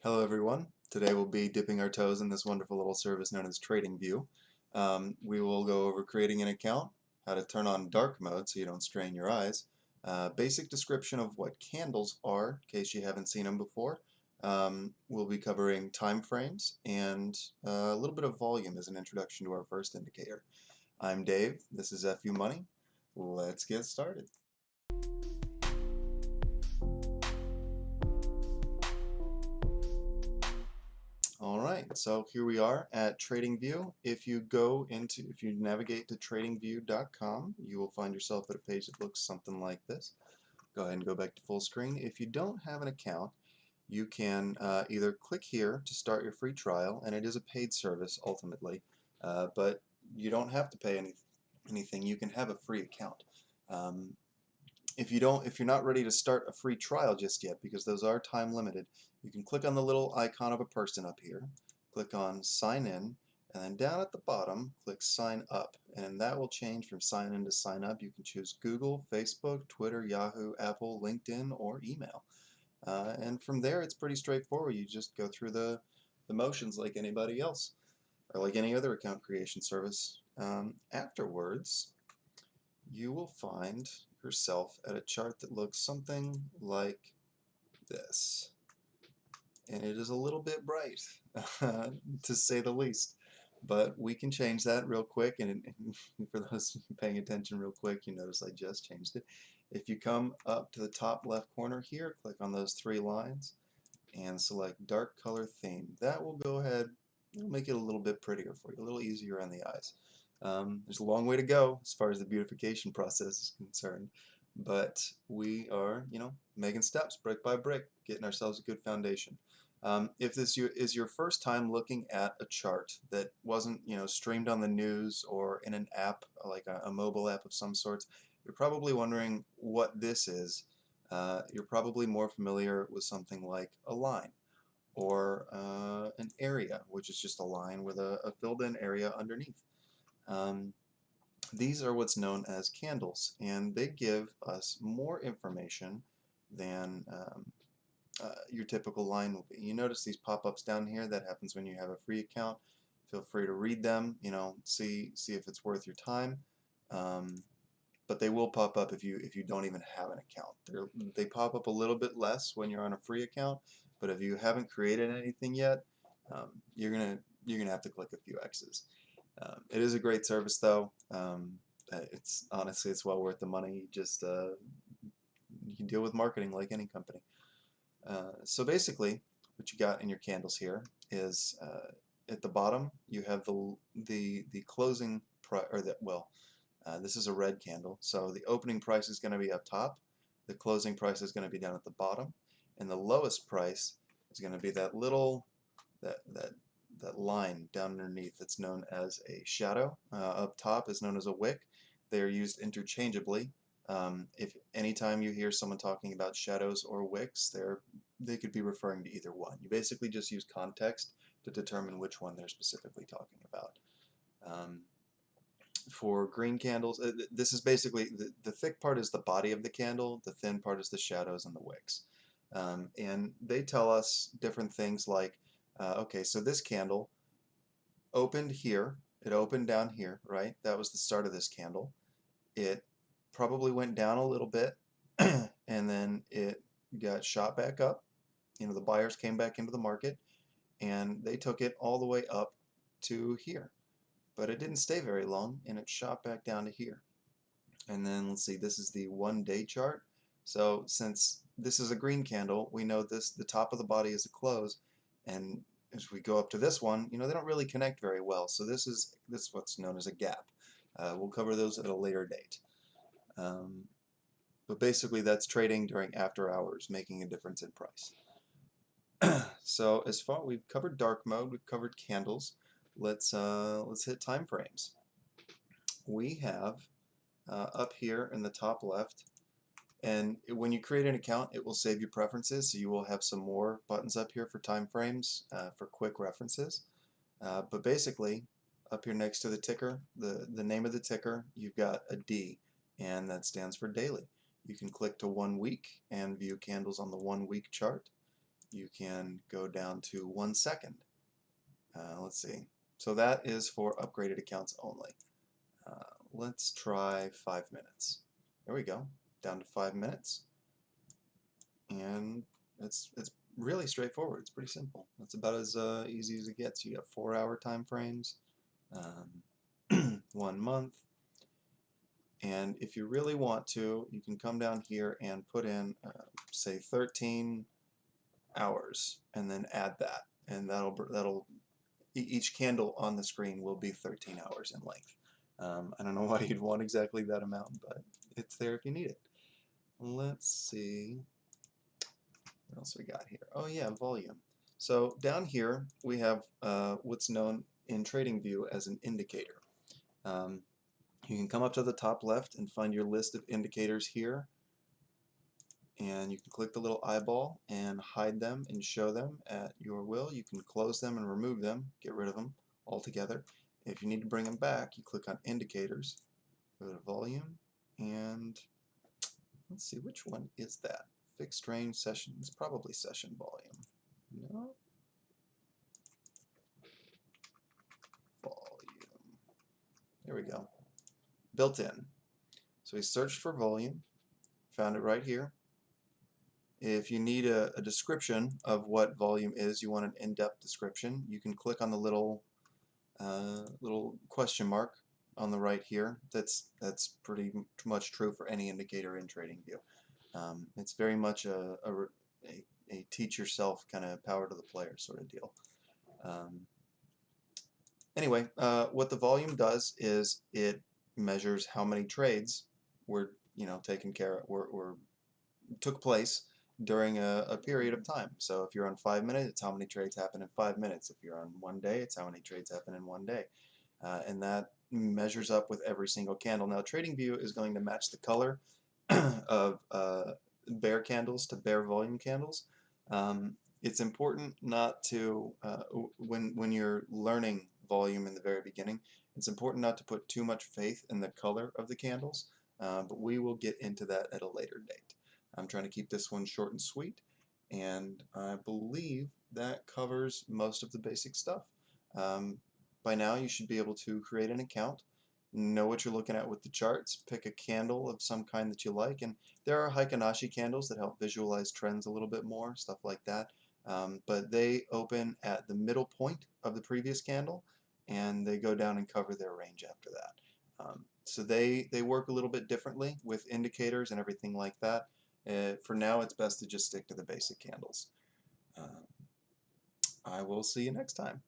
Hello everyone. Today we'll be dipping our toes in this wonderful little service known as TradingView. We will go over creating an account, how to turn on dark mode so you don't strain your eyes, basic description of what candles are in case you haven't seen them before. We'll be covering time frames and a little bit of volume as an introduction to our first indicator. I'm Dave. This is FU Money. Let's get started. Alright, so here we are at TradingView. If you navigate to tradingview.com, you will find yourself at a page that looks something like this. Go ahead and go back to full screen. If you don't have an account, you can either click here to start your free trial, and it is a paid service ultimately, but you don't have to pay anything. You can have a free account. If you're not ready to start a free trial just yet, because those are time limited, you can click on the little icon of a person up here, click on sign in, and then down at the bottom click sign up, and that will change from sign in to sign up. You can choose Google, Facebook, Twitter, Yahoo, Apple, LinkedIn, or email, and from there it's pretty straightforward. You just go through the motions like anybody else, or like any other account creation service. Afterwards, you will find yourself at a chart that looks something like this. And it is a little bit bright, to say the least. But we can change that real quick, and for those paying attention real quick, you notice I just changed it. If you come up to the top left corner here, click on those three lines and select dark color theme. That will go ahead, it'll make it a little bit prettier for you, a little easier on the eyes. There's a long way to go as far as the beautification process is concerned, but we are, making steps brick by brick, getting ourselves a good foundation. If this is your first time looking at a chart that wasn't, streamed on the news or in an app, like a mobile app of some sorts, you're probably wondering what this is. You're probably more familiar with something like a line or an area, which is just a line with a filled-in area underneath. Um, these are what's known as candles, and they give us more information than your typical line will be. You notice these pop-ups down here. That happens when you have a free account. Feel free to read them, see if it's worth your time. But they will pop up if you don't even have an account. They pop up a little bit less when you're on a free account, but if you haven't created anything yet, you're gonna have to click a few X's. It is a great service though. It's honestly, it's well worth the money. You can deal with marketing like any company. So basically, what you got in your candles here is at the bottom you have the closing price, or this is a red candle, so the opening price is going to be up top, the closing price is going to be down at the bottom, and the lowest price is going to be that little that line down underneath that's known as a shadow. Up top is known as a wick. They are used interchangeably. If anytime you hear someone talking about shadows or wicks, they could be referring to either one. You basically just use context to determine which one they're specifically talking about. For green candles, this is basically the thick part is the body of the candle, the thin part is the shadows and the wicks. And they tell us different things like, okay, so this candle opened here, it opened down here, right? That was the start of this candle. It probably went down a little bit and then it got shot back up. The buyers came back into the market and they took it all the way up to here. But it didn't stay very long and it shot back down to here. And then let's see, this is the 1-day chart. So since this is a green candle, we know the top of the body is a close, and as we go up to this one, they don't really connect very well. So this is what's known as a gap. We'll cover those at a later date. But basically that's trading during after hours, making a difference in price. So as far we've covered dark mode, we've covered candles. Let's hit time frames. We have up here in the top left, and when you create an account it will save you preferences, so you will have some more buttons up here for time frames for quick references. But basically up here next to the ticker, the name of the ticker, you've got a D, and that stands for daily. You can click to 1 week and view candles on the 1 week chart. you can go down to 1 second. Let's see. So that is for upgraded accounts only. Let's try 5 minutes. There we go. Down to 5 minutes. And it's really straightforward. It's pretty simple. It's about as easy as it gets. You have 4-hour time frames, 1 month, and if you really want to, you can come down here and put in, say, 13 hours, and then add that, and that'll each candle on the screen will be 13 hours in length. I don't know why you'd want exactly that amount, but it's there if you need it. Let's see. What else we got here? Oh yeah, volume. So down here we have what's known in TradingView as an indicator. You can come up to the top left and find your list of indicators here, and you can click the little eyeball and hide them and show them at your will. You can close them and remove them, get rid of them altogether. If you need to bring them back, you click on indicators, go to volume, and let's see, which one is that? Fixed range session. It's probably session volume. No? Volume. There we go. Built in. So we searched for volume, found it right here. If you need a description of what volume is, you want an in-depth description, you can click on the little question mark on the right here. That's pretty much true for any indicator in TradingView. It's very much a teach yourself kind of power to the player sort of deal. Anyway, what the volume does is it measures how many trades were taken care of, took place during a period of time. So if you're on 5 minutes, it's how many trades happen in 5 minutes. If you're on 1 day, it's how many trades happen in 1 day. And that measures up with every single candle. Now TradingView is going to match the color of bear candles to bear volume candles. It's important not to, when you're learning volume in the very beginning, it's important not to put too much faith in the color of the candles, but we will get into that at a later date. I'm trying to keep this one short and sweet, and I believe that covers most of the basic stuff. By now you should be able to create an account, know what you're looking at with the charts, pick a candle of some kind that you like, and there are Heikin-Ashi candles that help visualize trends a little bit more, stuff like that. But they open at the middle point of the previous candle, and they go down and cover their range after that. So they work a little bit differently with indicators and everything like that. For now, it's best to just stick to the basic candles. I will see you next time.